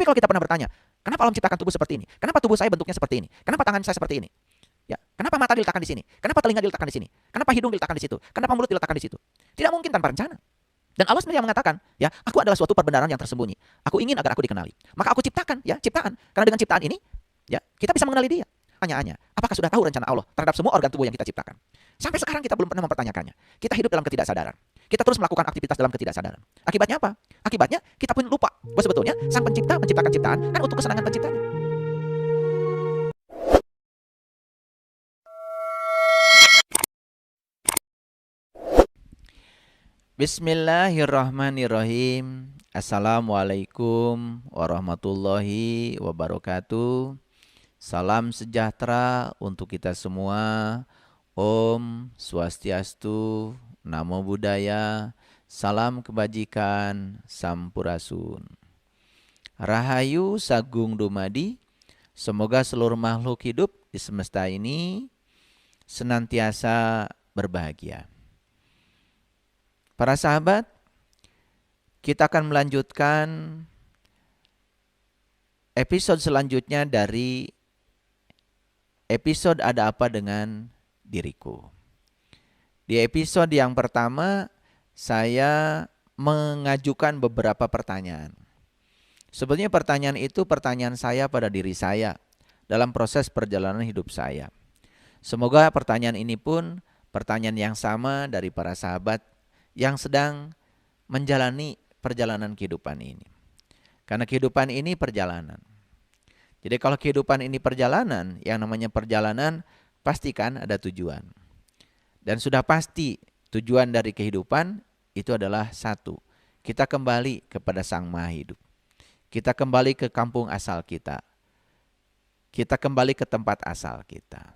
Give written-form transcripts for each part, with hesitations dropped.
Tapi kalau kita pernah bertanya, kenapa Allah menciptakan tubuh seperti ini? Kenapa tubuh saya bentuknya seperti ini? Kenapa tangan saya seperti ini? Ya, kenapa mata diletakkan di sini? Kenapa telinga diletakkan di sini? Kenapa hidung diletakkan di situ? Kenapa mulut diletakkan di situ? Tidak mungkin tanpa rencana. Dan Allah sendiri yang mengatakan, ya, aku adalah suatu perbenaran yang tersembunyi. Aku ingin agar aku dikenali. Maka aku ciptakan, ya, ciptaan. Karena dengan ciptaan ini, ya, kita bisa mengenali dia. Pertanyaannya, apakah sudah tahu rencana Allah terhadap semua organ tubuh yang kita ciptakan? Sampai sekarang kita belum pernah mempertanyakannya. Kita hidup dalam ketidaksadaran. Kita terus melakukan aktivitas dalam ketidaksadaran. Akibatnya apa? Akibatnya kita pun lupa bahwa sebetulnya sang pencipta menciptakan ciptaan kan untuk kesenangan penciptanya. Bismillahirrahmanirrahim. Assalamualaikum warahmatullahi wabarakatuh. Salam sejahtera untuk kita semua. Om Swastiastu, Namo Buddhaya, salam kebajikan, Sampurasun. Rahayu Sagung Dumadi, semoga seluruh makhluk hidup di semesta ini senantiasa berbahagia. Para sahabat, kita akan melanjutkan episode selanjutnya dari episode Ada Apa Dengan Diriku. Di episode yang pertama, saya mengajukan beberapa pertanyaan. Sebetulnya pertanyaan itu pertanyaan saya pada diri saya dalam proses perjalanan hidup saya. Semoga pertanyaan ini pun pertanyaan yang sama dari para sahabat yang sedang menjalani perjalanan kehidupan ini. Karena kehidupan ini perjalanan. Jadi kalau kehidupan ini perjalanan, yang namanya perjalanan pastikan ada tujuan. Dan sudah pasti tujuan dari kehidupan itu adalah satu. Kita kembali kepada Sang Maha Hidup. Kita kembali ke kampung asal kita. Kita kembali ke tempat asal kita.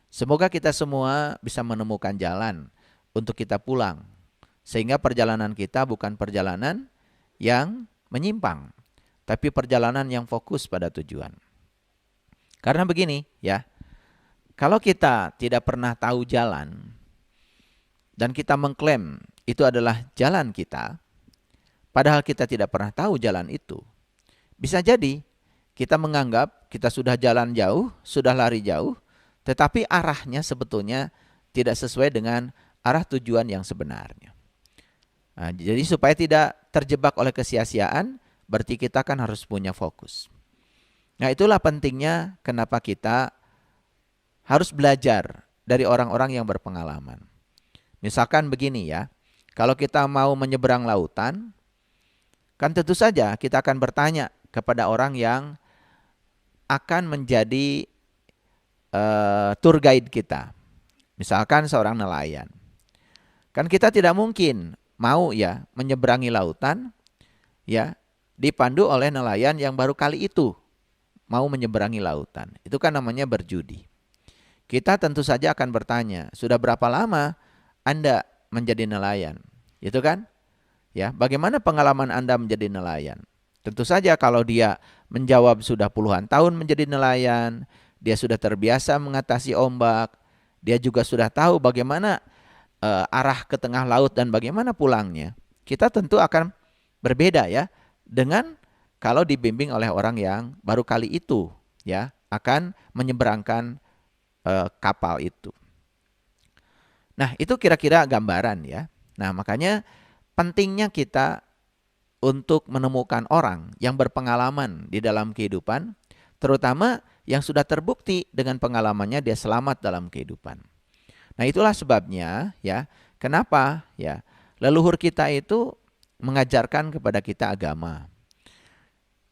Semoga kita semua bisa menemukan jalan untuk kita pulang. Sehingga perjalanan kita bukan perjalanan yang menyimpang, tapi perjalanan yang fokus pada tujuan. Karena begini ya, kalau kita tidak pernah tahu jalan dan kita mengklaim itu adalah jalan kita, padahal kita tidak pernah tahu jalan itu, bisa jadi kita menganggap kita sudah jalan jauh, sudah lari jauh, tetapi arahnya sebetulnya tidak sesuai dengan arah tujuan yang sebenarnya. Nah, jadi supaya tidak terjebak oleh kesia-siaan, berarti kita kan harus punya fokus. Nah, itulah pentingnya kenapa kita harus belajar dari orang-orang yang berpengalaman. Misalkan begini ya, kalau kita mau menyeberang lautan, kan tentu saja kita akan bertanya kepada orang yang akan menjadi tour guide kita. Misalkan seorang nelayan. Kan kita tidak mungkin mau ya menyeberangi lautan ya dipandu oleh nelayan yang baru kali itu mau menyeberangi lautan. Itu kan namanya berjudi. Kita tentu saja akan bertanya, sudah berapa lama Anda menjadi nelayan? Itu kan? Ya, bagaimana pengalaman Anda menjadi nelayan? Tentu saja kalau dia menjawab sudah puluhan tahun menjadi nelayan, dia sudah terbiasa mengatasi ombak, dia juga sudah tahu bagaimana arah ke tengah laut dan bagaimana pulangnya, kita tentu akan berbeda ya dengan kalau dibimbing oleh orang yang baru kali itu ya akan menyeberangkan kapal itu. Nah, itu kira-kira gambaran ya. Nah, makanya pentingnya kita untuk menemukan orang yang berpengalaman di dalam kehidupan, terutama yang sudah terbukti dengan pengalamannya dia selamat dalam kehidupan. Nah, itulah sebabnya ya, kenapa ya leluhur kita itu mengajarkan kepada kita agama.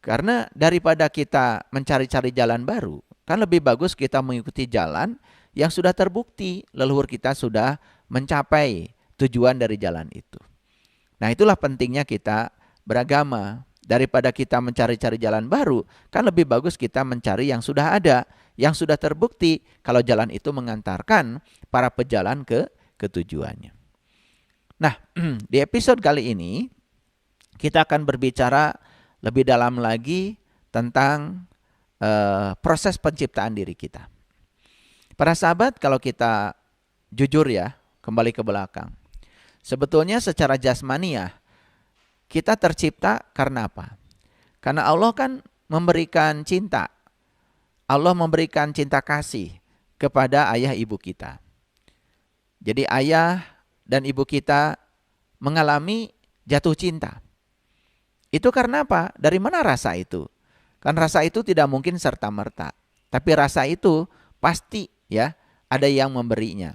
Karena daripada kita mencari-cari jalan baru, kan lebih bagus kita mengikuti jalan yang sudah terbukti leluhur kita sudah mencapai tujuan dari jalan itu. Nah, itulah pentingnya kita beragama. Daripada kita mencari-cari jalan baru, kan lebih bagus kita mencari yang sudah ada, yang sudah terbukti kalau jalan itu mengantarkan para pejalan ke tujuannya. Nah, di episode kali ini kita akan berbicara lebih dalam lagi tentang proses penciptaan diri kita. Para sahabat, kalau kita jujur ya, kembali ke belakang. Sebetulnya secara jasmaniah kita tercipta karena apa? Karena Allah kan memberikan cinta. Allah memberikan cinta kasih kepada ayah ibu kita. Jadi ayah dan ibu kita mengalami jatuh cinta. Itu karena apa? Dari mana rasa itu? Kan rasa itu tidak mungkin serta-merta. Tapi rasa itu pasti ya ada yang memberinya.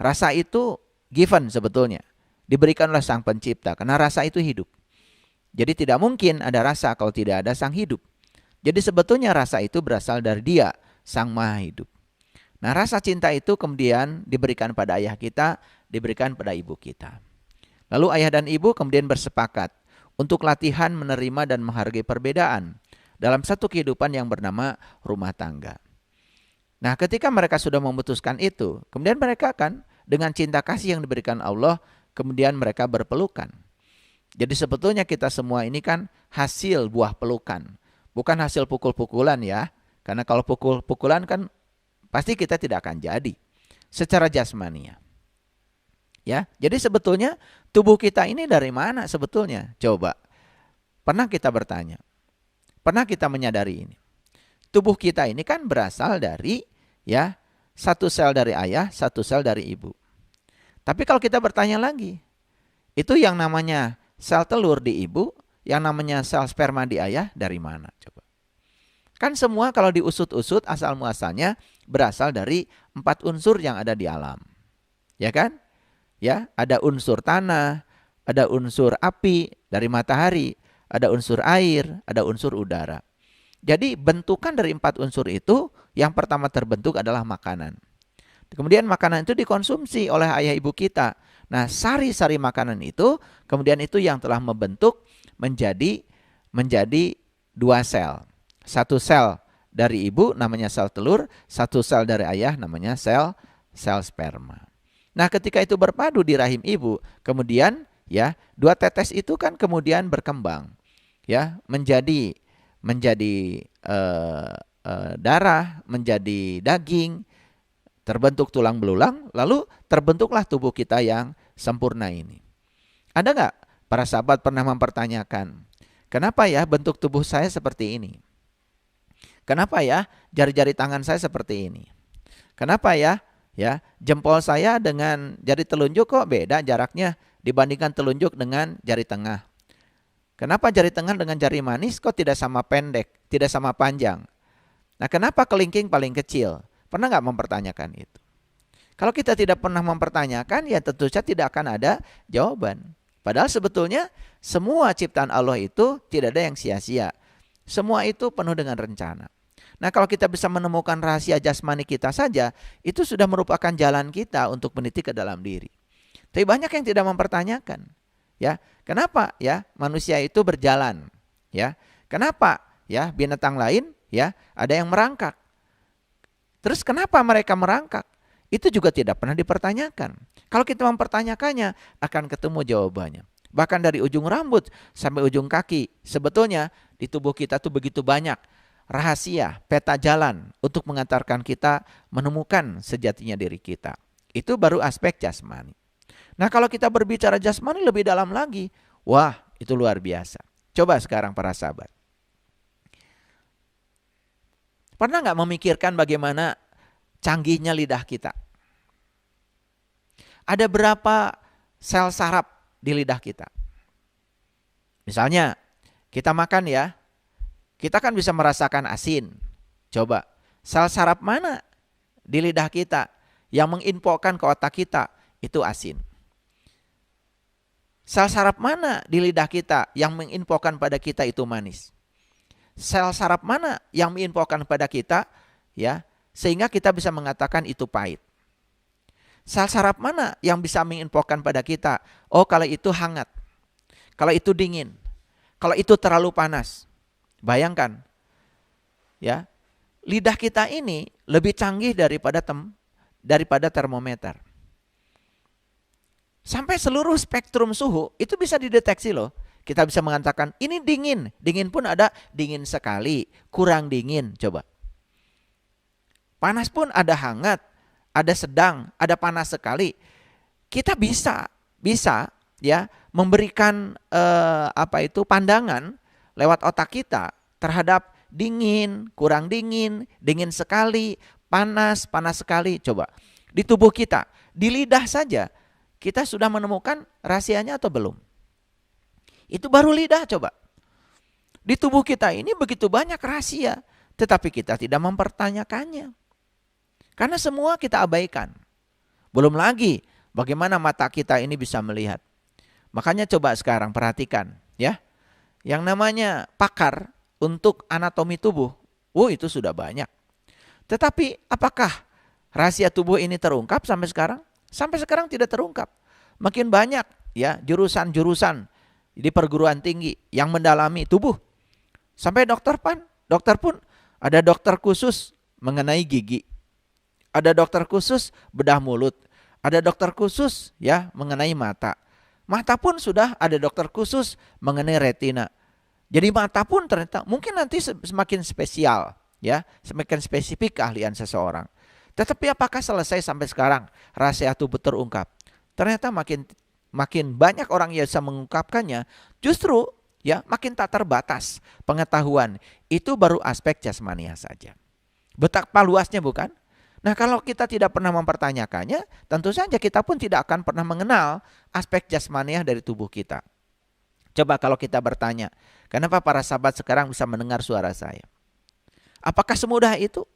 Rasa itu given sebetulnya. Diberikan oleh Sang Pencipta karena rasa itu hidup. Jadi tidak mungkin ada rasa kalau tidak ada Sang Hidup. Jadi sebetulnya rasa itu berasal dari Dia, Sang Maha Hidup. Nah, rasa cinta itu kemudian diberikan pada ayah kita, diberikan pada ibu kita. Lalu ayah dan ibu kemudian bersepakat untuk latihan menerima dan menghargai perbedaan dalam satu kehidupan yang bernama rumah tangga. Nah, ketika mereka sudah memutuskan itu, kemudian mereka kan dengan cinta kasih yang diberikan Allah, kemudian mereka berpelukan. Jadi sebetulnya kita semua ini kan hasil buah pelukan. Bukan hasil pukul-pukulan ya. Karena kalau pukul-pukulan kan pasti kita tidak akan jadi. Secara jasmania. Ya, jadi sebetulnya tubuh kita ini dari mana sebetulnya? Coba. Pernah kita bertanya. Pernah kita menyadari ini. Tubuh kita ini kan berasal dari ya satu sel dari ayah, satu sel dari ibu. Tapi kalau kita bertanya lagi, itu yang namanya sel telur di ibu, yang namanya sel sperma di ayah dari mana? Coba. Kan semua kalau diusut-usut asal muasalnya berasal dari 4 unsur yang ada di alam. Ya kan? Ya, ada unsur tanah, ada unsur api dari matahari, ada unsur air, ada unsur udara. Jadi bentukan dari 4 unsur itu yang pertama terbentuk adalah makanan. Kemudian makanan itu dikonsumsi oleh ayah ibu kita. Nah, sari-sari makanan itu kemudian itu yang telah membentuk menjadi 2 sel. 1 sel dari ibu namanya sel telur, 1 sel dari ayah namanya sel sperma. Nah, ketika itu berpadu di rahim ibu, kemudian ya 2 tetes itu kan kemudian berkembang ya menjadi darah, menjadi daging, terbentuk tulang belulang, lalu terbentuklah tubuh kita yang sempurna ini. Ada nggak para sahabat pernah mempertanyakan, kenapa ya bentuk tubuh saya seperti ini? Kenapa ya jari-jari tangan saya seperti ini? Kenapa ya jempol saya dengan jari telunjuk kok beda jaraknya dibandingkan telunjuk dengan jari tengah? Kenapa jari tengah dengan jari manis kok tidak sama pendek, tidak sama panjang? Nah, kenapa kelingking paling kecil? Pernah nggak mempertanyakan itu? Kalau kita tidak pernah mempertanyakan, ya tentu saja tidak akan ada jawaban. Padahal sebetulnya semua ciptaan Allah itu tidak ada yang sia-sia. Semua itu penuh dengan rencana. Nah, kalau kita bisa menemukan rahasia jasmani kita saja, itu sudah merupakan jalan kita untuk meniti ke dalam diri. Tapi banyak yang tidak mempertanyakan. Ya, kenapa ya manusia itu berjalan? Ya, kenapa ya binatang lain ya ada yang merangkak? Terus kenapa mereka merangkak? Itu juga tidak pernah dipertanyakan. Kalau kita mempertanyakannya akan ketemu jawabannya. Bahkan dari ujung rambut sampai ujung kaki, sebetulnya di tubuh kita tuh begitu banyak rahasia, peta jalan untuk mengantarkan kita menemukan sejatinya diri kita. Itu baru aspek jasmani. Nah, kalau kita berbicara jasmani lebih dalam lagi, wah itu luar biasa. Coba sekarang para sahabat. Pernah nggak memikirkan bagaimana canggihnya lidah kita? Ada berapa sel saraf di lidah kita? Misalnya kita makan ya, kita kan bisa merasakan asin. Coba, sel saraf mana di lidah kita yang menginfokan ke otak kita itu asin? Sel saraf mana di lidah kita yang menginfokan pada kita itu manis? Sel saraf mana yang menginfokan pada kita ya sehingga kita bisa mengatakan itu pahit? Sel saraf mana yang bisa menginfokan pada kita, oh kalau itu hangat, kalau itu dingin, kalau itu terlalu panas? Bayangkan ya, lidah kita ini lebih canggih daripada termometer. Sampai seluruh spektrum suhu itu bisa dideteksi loh. Kita bisa mengatakan ini dingin. Dingin pun ada dingin sekali, kurang dingin, coba. Panas pun ada hangat, ada sedang, ada panas sekali. Kita bisa ya memberikan pandangan lewat otak kita terhadap dingin, kurang dingin, dingin sekali, panas, panas sekali. Coba di tubuh kita, di lidah saja kita sudah menemukan rahasianya atau belum? Itu baru lidah coba. Di tubuh kita ini begitu banyak rahasia, tetapi kita tidak mempertanyakannya. Karena semua kita abaikan. Belum lagi bagaimana mata kita ini bisa melihat. Makanya coba sekarang perhatikan ya. Yang namanya pakar untuk anatomi tubuh, itu sudah banyak. Tetapi apakah rahasia tubuh ini terungkap sampai sekarang? Sampai sekarang tidak terungkap. Makin banyak ya jurusan-jurusan di perguruan tinggi yang mendalami tubuh. Sampai dokter pun ada dokter khusus mengenai gigi. Ada dokter khusus bedah mulut. Ada dokter khusus ya mengenai mata. Mata pun sudah ada dokter khusus mengenai retina. Jadi mata pun ternyata mungkin nanti semakin spesial ya, semakin spesifik keahlian seseorang. Tetapi apakah selesai sampai sekarang rahasia tubuh terungkap? Ternyata makin banyak orang yang bisa mengungkapkannya, justru ya makin tak terbatas pengetahuan. Itu baru aspek jasmania saja. Betapa luasnya bukan? Nah, kalau kita tidak pernah mempertanyakannya, tentu saja kita pun tidak akan pernah mengenal aspek jasmania dari tubuh kita. Coba kalau kita bertanya, kenapa para sahabat sekarang bisa mendengar suara saya? Apakah semudah itu?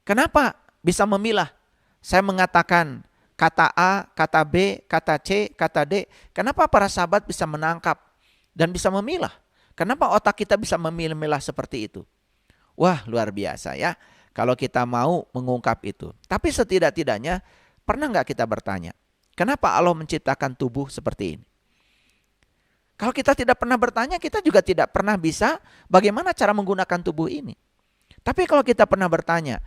Kenapa bisa memilah? Saya mengatakan kata A, kata B, kata C, kata D. Kenapa para sahabat bisa menangkap dan bisa memilah? Kenapa otak kita bisa memilah seperti itu? Wah, luar biasa ya kalau kita mau mengungkap itu. Tapi setidak-tidaknya pernah nggak kita bertanya, kenapa Allah menciptakan tubuh seperti ini? Kalau kita tidak pernah bertanya, kita juga tidak pernah bisa bagaimana cara menggunakan tubuh ini. Tapi kalau kita pernah bertanya,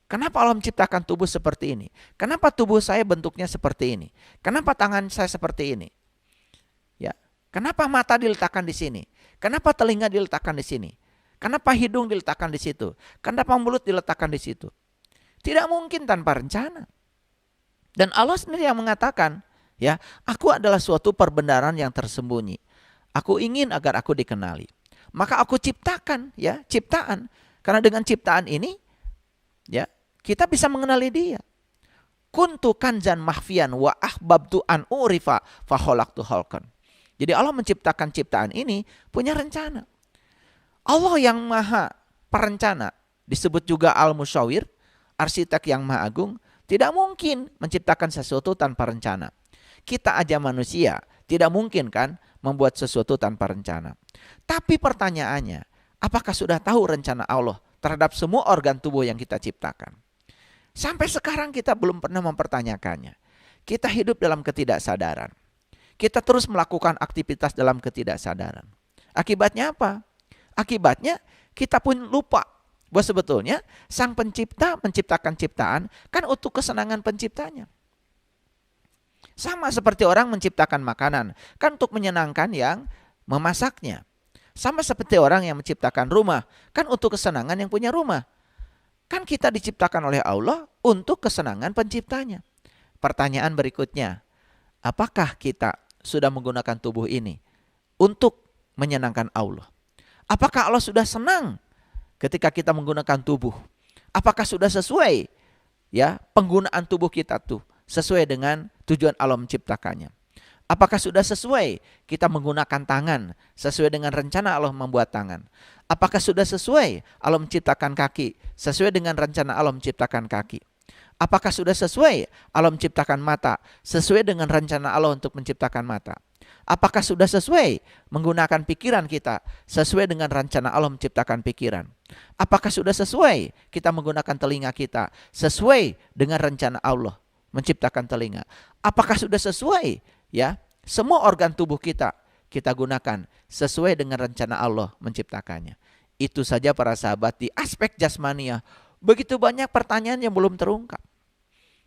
kenapa Allah menciptakan tubuh seperti ini? Kenapa tubuh saya bentuknya seperti ini? Kenapa tangan saya seperti ini? Ya, kenapa mata diletakkan di sini? Kenapa telinga diletakkan di sini? Kenapa hidung diletakkan di situ? Kenapa mulut diletakkan di situ? Tidak mungkin tanpa rencana. Dan Allah sendiri yang mengatakan, ya, aku adalah suatu perbendaharaan yang tersembunyi. Aku ingin agar aku dikenali. Maka aku ciptakan ya, ciptaan. Karena dengan ciptaan ini ya, kita bisa mengenali dia. Kuntu kanzan mahfian wa ahbabtu an urifa fa khalaqtu khalqan. Jadi Allah menciptakan ciptaan ini punya rencana. Allah yang maha perencana, disebut juga al-musyawir, arsitek yang maha agung, tidak mungkin menciptakan sesuatu tanpa rencana. Kita aja manusia, tidak mungkin kan membuat sesuatu tanpa rencana. Tapi pertanyaannya, apakah sudah tahu rencana Allah terhadap semua organ tubuh yang kita ciptakan? Sampai sekarang kita belum pernah mempertanyakannya. Kita hidup dalam ketidaksadaran. Kita terus melakukan aktivitas dalam ketidaksadaran. Akibatnya apa? Akibatnya kita pun lupa bahwa sebetulnya Sang Pencipta menciptakan ciptaan kan untuk kesenangan penciptanya. Sama seperti orang menciptakan makanan, kan untuk menyenangkan yang memasaknya. Sama seperti orang yang menciptakan rumah, kan untuk kesenangan yang punya rumah. Kan kita diciptakan oleh Allah untuk kesenangan penciptanya. Pertanyaan berikutnya, apakah kita sudah menggunakan tubuh ini untuk menyenangkan Allah? Apakah Allah sudah senang ketika kita menggunakan tubuh? Apakah sudah sesuai ya penggunaan tubuh kita tuh? Sesuai dengan tujuan Allah menciptakannya. Apakah sudah sesuai kita menggunakan tangan sesuai dengan rencana Allah membuat tangan? Apakah sudah sesuai Allah menciptakan kaki sesuai dengan rencana Allah menciptakan kaki? Apakah sudah sesuai Allah menciptakan mata sesuai dengan rencana Allah untuk menciptakan mata? Apakah sudah sesuai menggunakan pikiran kita sesuai dengan rencana Allah menciptakan pikiran? Apakah sudah sesuai kita menggunakan telinga kita sesuai dengan rencana Allah menciptakan telinga? Apakah sudah sesuai ya semua organ tubuh kita gunakan sesuai dengan rencana Allah menciptakannya? Itu saja para sahabat di aspek jasmania. Begitu banyak pertanyaan yang belum terungkap.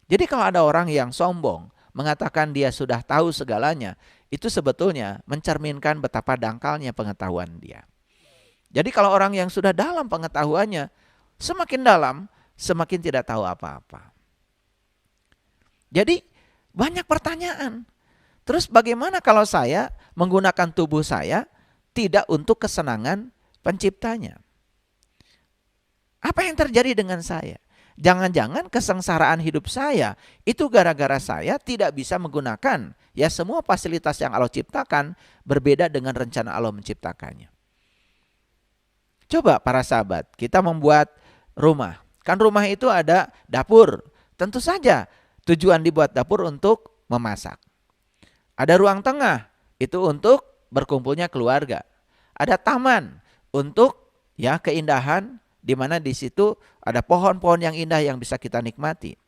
Jadi kalau ada orang yang sombong mengatakan dia sudah tahu segalanya, itu sebetulnya mencerminkan betapa dangkalnya pengetahuan dia. Jadi kalau orang yang sudah dalam pengetahuannya, semakin dalam semakin tidak tahu apa-apa. Jadi banyak pertanyaan. Terus bagaimana kalau saya menggunakan tubuh saya tidak untuk kesenangan penciptanya. Apa yang terjadi dengan saya? Jangan-jangan kesengsaraan hidup saya itu gara-gara saya tidak bisa menggunakan ya semua fasilitas yang Allah ciptakan berbeda dengan rencana Allah menciptakannya. Coba para sahabat, kita membuat rumah. Kan rumah itu ada dapur. Tentu saja tujuan dibuat dapur untuk memasak. Ada ruang tengah, itu untuk berkumpulnya keluarga. Ada taman untuk ya keindahan, di mana di situ ada pohon-pohon yang indah yang bisa kita nikmati.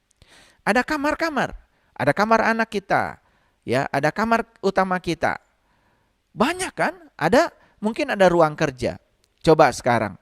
Ada kamar-kamar, ada kamar anak kita, ya, ada kamar utama kita. Banyak kan? Mungkin ada ruang kerja. Coba sekarang,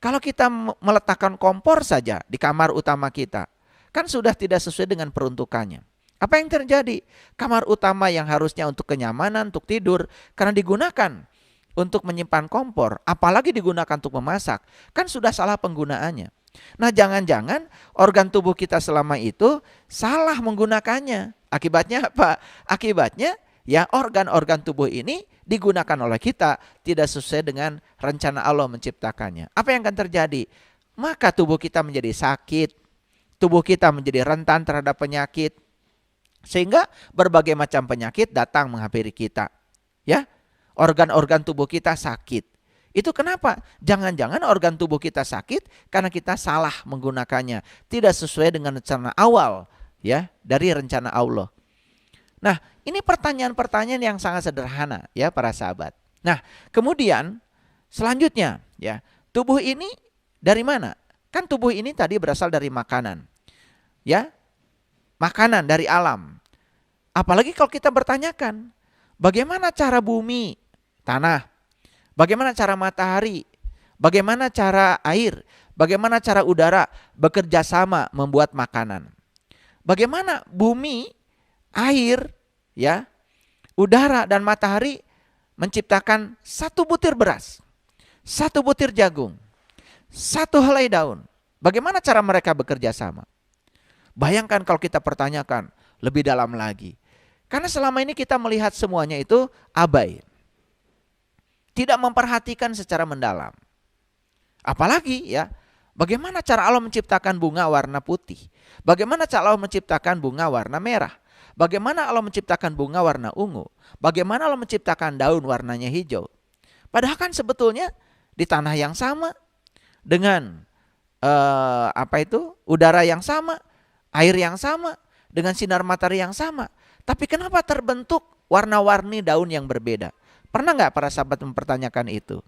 kalau kita meletakkan kompor saja di kamar utama kita, kan sudah tidak sesuai dengan peruntukannya. Apa yang terjadi? Kamar utama yang harusnya untuk kenyamanan, untuk tidur, karena digunakan untuk menyimpan kompor, apalagi digunakan untuk memasak, kan sudah salah penggunaannya. Nah, jangan-jangan organ tubuh kita selama itu salah menggunakannya. Akibatnya apa? Akibatnya ya organ-organ tubuh ini digunakan oleh kita tidak sesuai dengan rencana Allah menciptakannya. Apa yang akan terjadi? Maka tubuh kita menjadi sakit, tubuh kita menjadi rentan terhadap penyakit, sehingga berbagai macam penyakit datang menghampiri kita. Ya, organ-organ tubuh kita sakit. Itu kenapa? Jangan-jangan organ tubuh kita sakit karena kita salah menggunakannya, tidak sesuai dengan rencana awal ya dari rencana Allah. Nah, ini pertanyaan-pertanyaan yang sangat sederhana ya para sahabat. Nah, kemudian selanjutnya ya, tubuh ini dari mana? Kan tubuh ini tadi berasal dari makanan. Ya. Makanan dari alam. Apalagi kalau kita bertanyakan, bagaimana cara bumi, tanah? Bagaimana cara matahari? Bagaimana cara air? Bagaimana cara udara bekerja sama membuat makanan? Bagaimana bumi, air, ya, udara dan matahari menciptakan satu butir beras, satu butir jagung, satu helai daun? Bagaimana cara mereka bekerja sama? Bayangkan kalau kita pertanyakan lebih dalam lagi. Karena selama ini kita melihat semuanya itu abai. Tidak memperhatikan secara mendalam. Apalagi ya, bagaimana cara Allah menciptakan bunga warna putih? Bagaimana cara Allah menciptakan bunga warna merah? Bagaimana Allah menciptakan bunga warna ungu? Bagaimana Allah menciptakan daun warnanya hijau? Padahal kan sebetulnya di tanah yang sama, dengan udara yang sama, air yang sama, dengan sinar matahari yang sama. Tapi kenapa terbentuk warna-warni daun yang berbeda? Pernah nggak para sahabat mempertanyakan itu?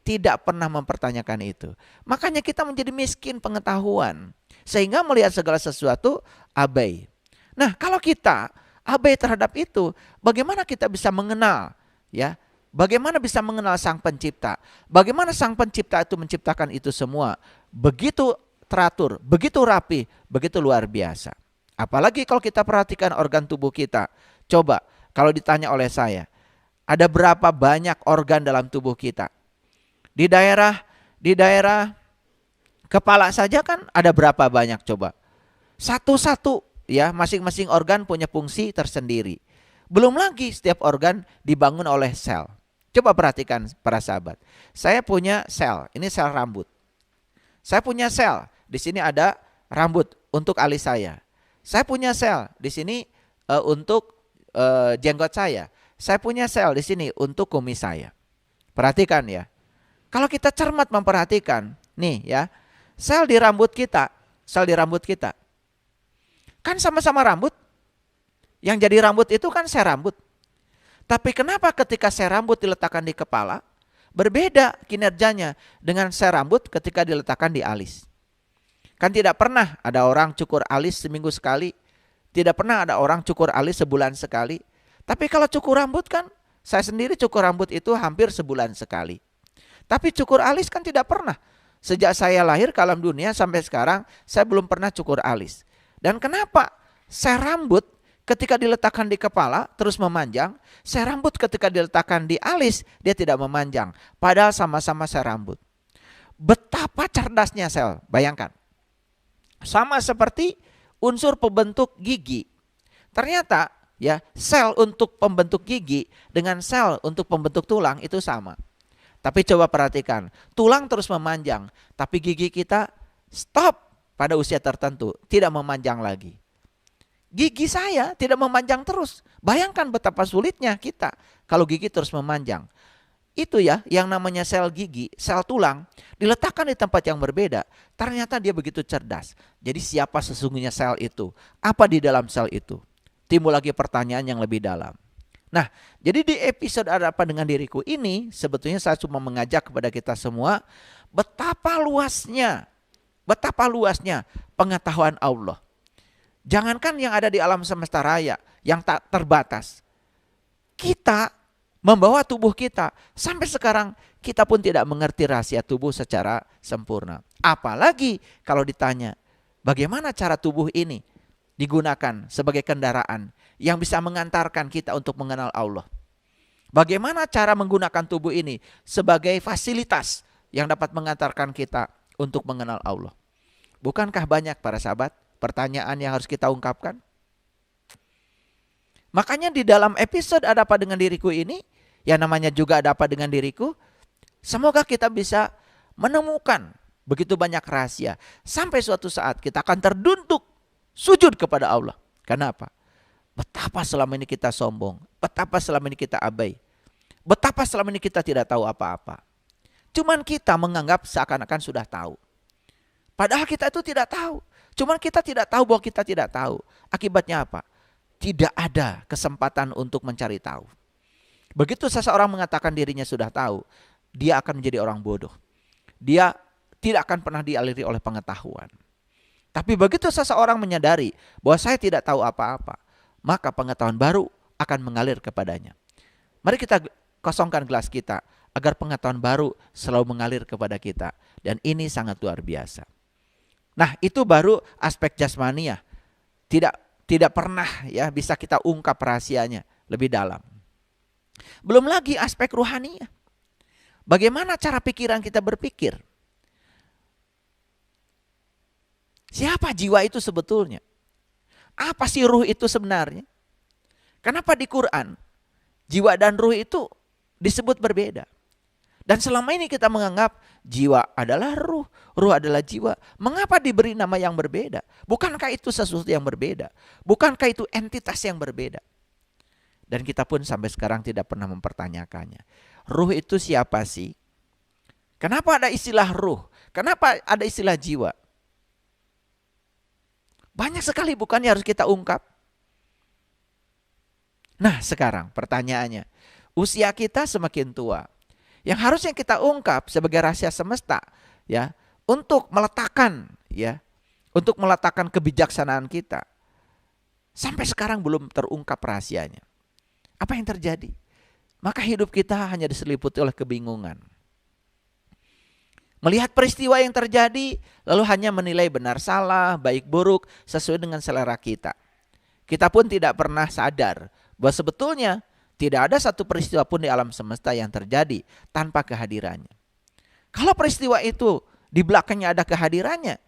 Tidak pernah mempertanyakan itu. Makanya kita menjadi miskin pengetahuan, sehingga melihat segala sesuatu abai. Nah, kalau kita abai terhadap itu, bagaimana kita bisa mengenal ya? Bagaimana bisa mengenal Sang Pencipta? Bagaimana Sang Pencipta itu menciptakan itu semua begitu teratur, begitu rapi, begitu luar biasa. Apalagi kalau kita perhatikan organ tubuh kita. Coba kalau ditanya oleh saya, ada berapa banyak organ dalam tubuh kita? Di daerah kepala saja kan ada berapa banyak coba? Satu-satu ya, masing-masing organ punya fungsi tersendiri. Belum lagi setiap organ dibangun oleh sel. Coba perhatikan para sahabat. Saya punya sel, ini sel rambut. Saya punya sel, di sini ada rambut untuk alis saya. Saya punya sel di sini untuk jenggot saya. Saya punya sel di sini untuk kumis saya. Perhatikan ya. Kalau kita cermat memperhatikan, nih ya, sel di rambut kita, kan sama-sama rambut. Yang jadi rambut itu kan sel rambut. Tapi kenapa ketika sel rambut diletakkan di kepala, berbeda kinerjanya dengan sel rambut ketika diletakkan di alis? Kan tidak pernah ada orang cukur alis seminggu sekali, tidak pernah ada orang cukur alis sebulan sekali. Tapi kalau cukur rambut kan, saya sendiri cukur rambut itu hampir sebulan sekali. Tapi cukur alis kan tidak pernah. Sejak saya lahir ke alam dunia sampai sekarang, saya belum pernah cukur alis. Dan kenapa sel rambut ketika diletakkan di kepala terus memanjang, sel rambut ketika diletakkan di alis dia tidak memanjang. Padahal sama-sama sel rambut. Betapa cerdasnya sel, bayangkan. Sama seperti unsur pembentuk gigi. Ternyata ya, sel untuk pembentuk gigi dengan sel untuk pembentuk tulang itu sama. Tapi coba perhatikan, tulang terus memanjang, tapi gigi kita stop pada usia tertentu, tidak memanjang lagi. Gigi saya tidak memanjang terus. Bayangkan betapa sulitnya kita kalau gigi terus memanjang. Itu ya yang namanya sel gigi, sel tulang diletakkan di tempat yang berbeda. Ternyata dia begitu cerdas. Jadi siapa sesungguhnya sel itu? Apa di dalam sel itu? Timbul lagi pertanyaan yang lebih dalam. Nah, jadi di episode Ada Apa Dengan Diriku ini sebetulnya saya cuma mengajak kepada kita semua betapa luasnya pengetahuan Allah. Jangankan yang ada di alam semesta raya yang tak terbatas. Kita membawa tubuh kita sampai sekarang kita pun tidak mengerti rahasia tubuh secara sempurna. Apalagi kalau ditanya bagaimana cara tubuh ini digunakan sebagai kendaraan yang bisa mengantarkan kita untuk mengenal Allah. Bagaimana cara menggunakan tubuh ini sebagai fasilitas yang dapat mengantarkan kita untuk mengenal Allah. Bukankah banyak para sahabat pertanyaan yang harus kita ungkapkan? Makanya di dalam episode Ada Apa Dengan Diriku ini, yang namanya juga Ada Apa Dengan Diriku, semoga kita bisa menemukan begitu banyak rahasia. Sampai suatu saat kita akan terdunduk sujud kepada Allah. Kenapa? Betapa selama ini kita sombong, betapa selama ini kita abai, betapa selama ini kita tidak tahu apa-apa. Cuman kita menganggap seakan-akan sudah tahu. Padahal kita itu tidak tahu. Cuman kita tidak tahu bahwa kita tidak tahu. Akibatnya apa? Tidak ada kesempatan untuk mencari tahu. Begitu seseorang mengatakan dirinya sudah tahu, dia akan menjadi orang bodoh. Dia tidak akan pernah dialiri oleh pengetahuan. Tapi begitu seseorang menyadari bahwa saya tidak tahu apa-apa, maka pengetahuan baru akan mengalir kepadanya. Mari kita kosongkan gelas kita agar pengetahuan baru selalu mengalir kepada kita. Dan ini sangat luar biasa. Nah, itu baru aspek jasmaniah. Tidak pernah ya bisa kita ungkap rahasianya lebih dalam. Belum lagi aspek ruhaniah. Bagaimana cara pikiran kita berpikir? Siapa jiwa itu sebetulnya? Apa sih ruh itu sebenarnya? Kenapa di Quran jiwa dan ruh itu disebut berbeda? Dan selama ini kita menganggap jiwa adalah ruh, ruh adalah jiwa. Mengapa diberi nama yang berbeda? Bukankah itu sesuatu yang berbeda? Bukankah itu entitas yang berbeda? Dan kita pun sampai sekarang tidak pernah mempertanyakannya. Ruh itu siapa sih? Kenapa ada istilah ruh? Kenapa ada istilah jiwa? Banyak sekali bukannya harus kita ungkap. Nah sekarang pertanyaannya, usia kita semakin tua. Yang harusnya kita ungkap sebagai rahasia semesta, ya, untuk meletakkan kebijaksanaan kita. Sampai sekarang belum terungkap rahasianya. Apa yang terjadi? Maka hidup kita hanya diseliputi oleh kebingungan. Melihat peristiwa yang terjadi, lalu hanya menilai benar salah, baik buruk, sesuai dengan selera kita. Kita pun tidak pernah sadar bahwa sebetulnya tidak ada satu peristiwa pun di alam semesta yang terjadi tanpa kehadirannya. Kalau peristiwa itu di belakangnya ada kehadirannya,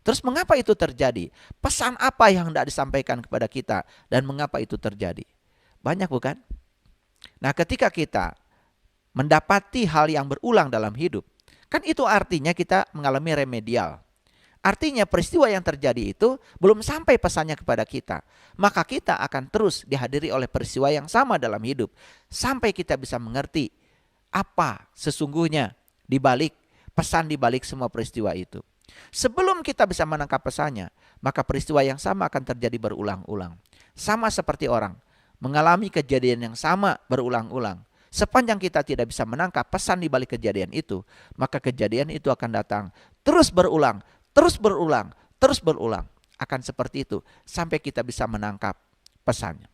terus mengapa itu terjadi? Pesan apa yang hendak disampaikan kepada kita dan mengapa itu terjadi? Banyak bukan? Nah, ketika kita mendapati hal yang berulang dalam hidup, kan itu artinya kita mengalami remedial. Artinya peristiwa yang terjadi itu belum sampai pesannya kepada kita. Maka kita akan terus dihadiri oleh peristiwa yang sama dalam hidup. Sampai kita bisa mengerti apa sesungguhnya dibalik pesan dibalik semua peristiwa itu. Sebelum kita bisa menangkap pesannya, maka peristiwa yang sama akan terjadi berulang-ulang. Sama seperti orang mengalami kejadian yang sama berulang-ulang. Sepanjang kita tidak bisa menangkap pesan di balik kejadian itu, maka kejadian itu akan datang terus berulang, terus berulang, terus berulang. Akan seperti itu sampai kita bisa menangkap pesannya.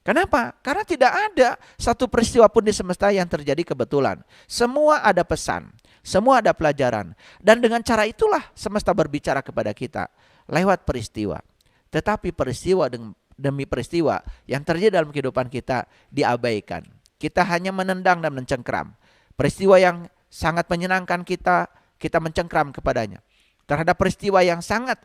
Kenapa? Karena tidak ada satu peristiwa pun di semesta yang terjadi kebetulan. Semua ada pesan, semua ada pelajaran. Dan dengan cara itulah semesta berbicara kepada kita lewat peristiwa. Tetapi peristiwa demi peristiwa yang terjadi dalam kehidupan kita diabaikan. Kita hanya menendang dan mencengkram. Peristiwa yang sangat menyenangkan kita mencengkram kepadanya. Terhadap peristiwa yang sangat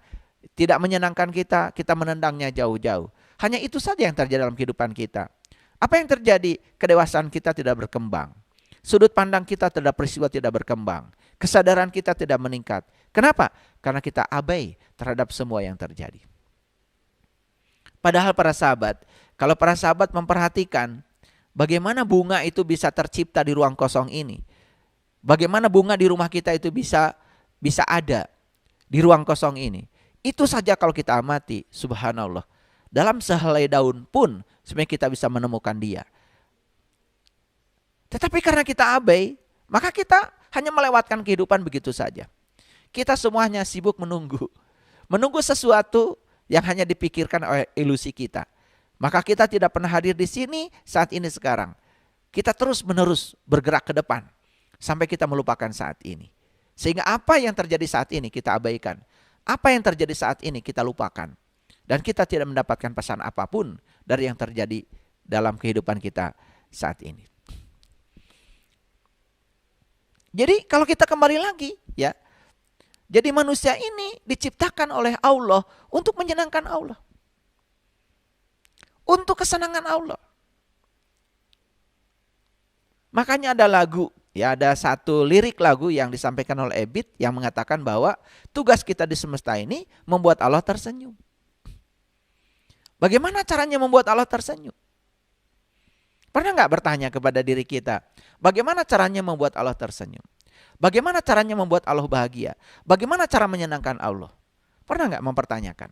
tidak menyenangkan kita menendangnya jauh-jauh. Hanya itu saja yang terjadi dalam kehidupan kita. Apa yang terjadi? Kedewasaan kita tidak berkembang. Sudut pandang kita terhadap peristiwa tidak berkembang. Kesadaran kita tidak meningkat. Kenapa? Karena kita abai terhadap semua yang terjadi. Padahal para sahabat, kalau para sahabat memperhatikan bagaimana bunga itu bisa tercipta di ruang kosong ini. Bagaimana bunga di rumah kita itu bisa ada di ruang kosong ini. Itu saja kalau kita amati, subhanallah. Dalam sehelai daun pun sebenarnya kita bisa menemukan dia. Tetapi karena kita abai, maka kita hanya melewatkan kehidupan begitu saja. Kita semuanya sibuk menunggu sesuatu yang hanya dipikirkan oleh ilusi kita. Maka kita tidak pernah hadir di sini saat ini sekarang. Kita terus menerus bergerak ke depan sampai kita melupakan saat ini. Sehingga apa yang terjadi saat ini kita abaikan. Apa yang terjadi saat ini kita lupakan. Dan kita tidak mendapatkan pesan apapun dari yang terjadi dalam kehidupan kita saat ini. Jadi kalau kita kembali lagi ya. Jadi manusia ini diciptakan oleh Allah untuk menyenangkan Allah. Untuk kesenangan Allah. Makanya ada lagu, ya ada satu lirik lagu yang disampaikan oleh Ebit yang mengatakan bahwa tugas kita di semesta ini membuat Allah tersenyum. Bagaimana caranya membuat Allah tersenyum? Pernah nggak bertanya kepada diri kita, bagaimana caranya membuat Allah tersenyum? Bagaimana caranya membuat Allah bahagia? Bagaimana cara menyenangkan Allah? Pernah nggak mempertanyakan?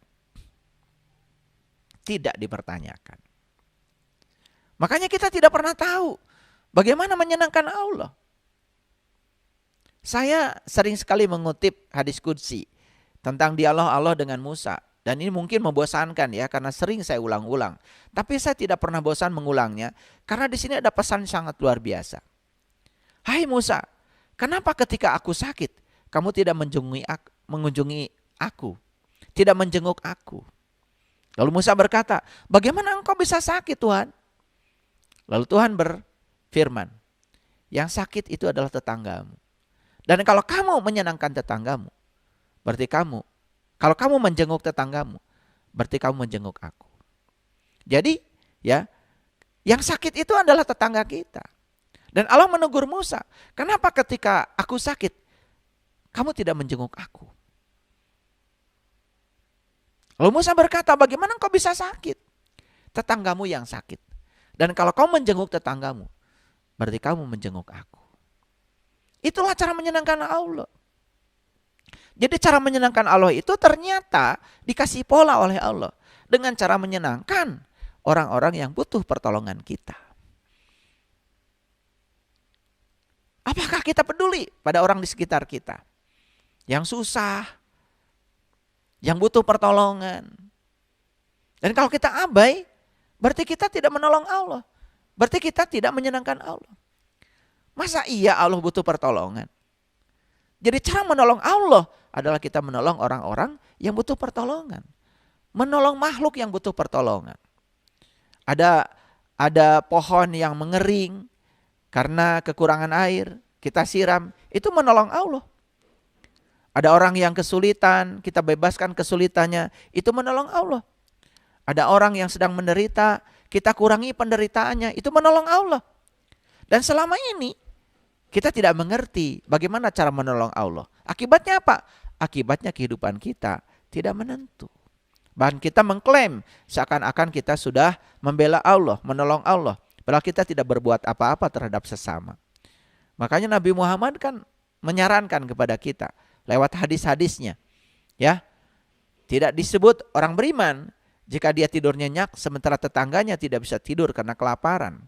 Tidak dipertanyakan. Makanya kita tidak pernah tahu bagaimana menyenangkan Allah. Saya sering sekali mengutip hadis qudsi tentang dialog Allah dengan Musa. Dan ini mungkin membosankan ya karena sering saya ulang-ulang. Tapi saya tidak pernah bosan mengulangnya karena di sini ada pesan sangat luar biasa. Hai Musa, kenapa ketika aku sakit kamu tidak mengunjungi aku, tidak menjenguk aku? Lalu Musa berkata, bagaimana engkau bisa sakit Tuhan? Lalu Tuhan berfirman, yang sakit itu adalah tetanggamu. Dan kalau kamu menyenangkan tetanggamu, berarti kalau kamu menjenguk tetanggamu, berarti kamu menjenguk aku. Jadi ya, yang sakit itu adalah tetangga kita. Dan Allah menegur Musa, kenapa ketika aku sakit, kamu tidak menjenguk aku? Lalu Musa berkata, bagaimana engkau bisa sakit? Tetanggamu yang sakit. Dan kalau kau menjenguk tetanggamu, berarti kamu menjenguk aku. Itulah cara menyenangkan Allah. Jadi cara menyenangkan Allah itu ternyata dikasih pola oleh Allah. Dengan cara menyenangkan orang-orang yang butuh pertolongan kita. Apakah kita peduli pada orang di sekitar kita? Yang susah, yang butuh pertolongan. Dan kalau kita abai, berarti kita tidak menolong Allah. Berarti kita tidak menyenangkan Allah. Masa iya Allah butuh pertolongan? Jadi cara menolong Allah adalah kita menolong orang-orang yang butuh pertolongan. Menolong makhluk yang butuh pertolongan. Ada pohon yang mengering karena kekurangan air, kita siram, itu menolong Allah. Ada orang yang kesulitan, kita bebaskan kesulitannya, itu menolong Allah. Ada orang yang sedang menderita, kita kurangi penderitaannya, itu menolong Allah. Dan selama ini kita tidak mengerti bagaimana cara menolong Allah. Akibatnya apa? Akibatnya kehidupan kita tidak menentu. Bahkan kita mengklaim seakan-akan kita sudah membela Allah, menolong Allah. Padahal kita tidak berbuat apa-apa terhadap sesama. Makanya Nabi Muhammad kan menyarankan kepada kita lewat hadis-hadisnya. Ya, tidak disebut orang beriman jika dia tidur nyenyak sementara tetangganya tidak bisa tidur karena kelaparan.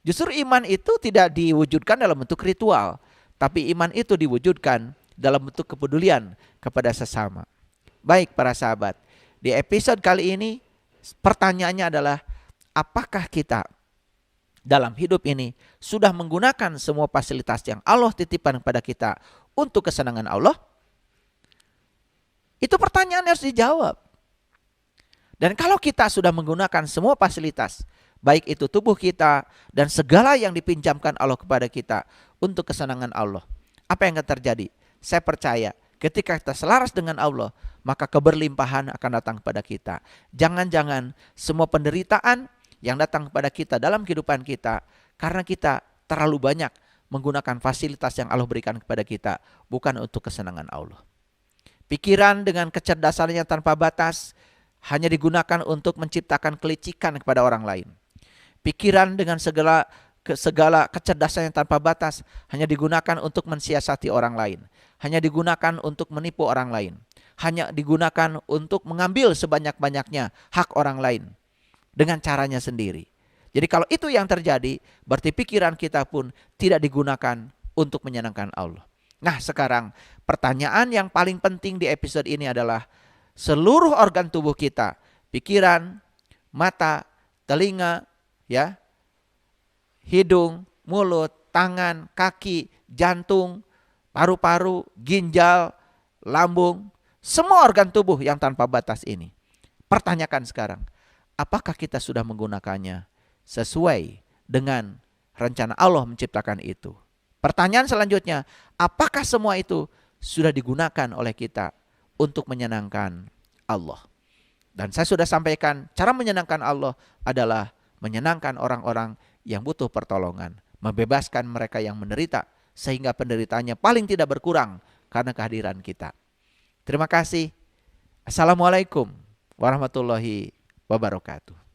Justru iman itu tidak diwujudkan dalam bentuk ritual, tapi iman itu diwujudkan dalam bentuk kepedulian kepada sesama. Baik para sahabat, di episode kali ini pertanyaannya adalah apakah kita dalam hidup ini sudah menggunakan semua fasilitas yang Allah titipkan kepada kita untuk kesenangan Allah? Itu pertanyaan yang harus dijawab. Dan kalau kita sudah menggunakan semua fasilitas, baik itu tubuh kita dan segala yang dipinjamkan Allah kepada kita untuk kesenangan Allah, apa yang akan terjadi? Saya percaya ketika kita selaras dengan Allah, maka keberlimpahan akan datang kepada kita. Jangan-jangan semua penderitaan yang datang kepada kita dalam kehidupan kita karena kita terlalu banyak menggunakan fasilitas yang Allah berikan kepada kita bukan untuk kesenangan Allah. Pikiran dengan kecerdasannya tanpa batas hanya digunakan untuk menciptakan kelicikan kepada orang lain. Pikiran dengan segala kecerdasan yang tanpa batas hanya digunakan untuk mensiasati orang lain, hanya digunakan untuk menipu orang lain, hanya digunakan untuk mengambil sebanyak-banyaknya hak orang lain dengan caranya sendiri. Jadi kalau itu yang terjadi, berarti pikiran kita pun tidak digunakan untuk menyenangkan Allah. Nah, sekarang pertanyaan yang paling penting di episode ini adalah seluruh organ tubuh kita, pikiran, mata, telinga, ya, hidung, mulut, tangan, kaki, jantung, paru-paru, ginjal, lambung, semua organ tubuh yang tanpa batas ini. Pertanyakan sekarang, apakah kita sudah menggunakannya sesuai dengan rencana Allah menciptakan itu? Pertanyaan selanjutnya, apakah semua itu sudah digunakan oleh kita untuk menyenangkan Allah? Dan saya sudah sampaikan, cara menyenangkan Allah adalah menyenangkan orang-orang yang butuh pertolongan, membebaskan mereka yang menderita, sehingga penderitaannya paling tidak berkurang karena kehadiran kita. Terima kasih. Assalamualaikum warahmatullahi wabarakatuh.